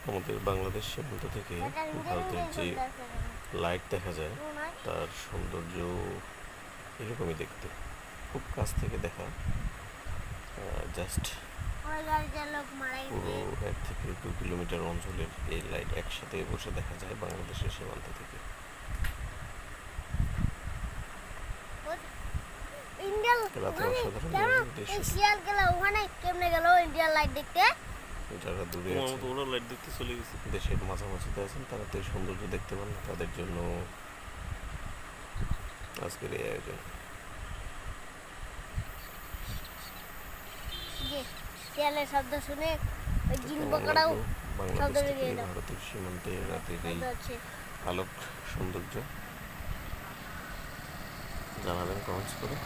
আমাদের বাংলাদেশ সীমান্ত থেকে ভারতের যে লাইট দেখা যায় তার সৌন্দর্য এরকমই দেখতে, খুব কাছ থেকে দেখা। জাস্ট পুরো 1 থেকে 2 কিলোমিটার অঞ্চলের এই লাইট একসাথে বসে দেখা যায় বাংলাদেশের সীমান্ত থেকে। যারা দূরে আছে, দেশের মাঝামাঝিতে আছেন, তারা তো এই সৌন্দর্য দেখতে পান না, তাদের জন্য আজকের এই আয়োজন। শব্দ শুনে বাংলাদেশ থেকে ভারতের সীমান্তে রাতের এই আলোক সৌন্দর্য জানাবেন কমেন্টস করে।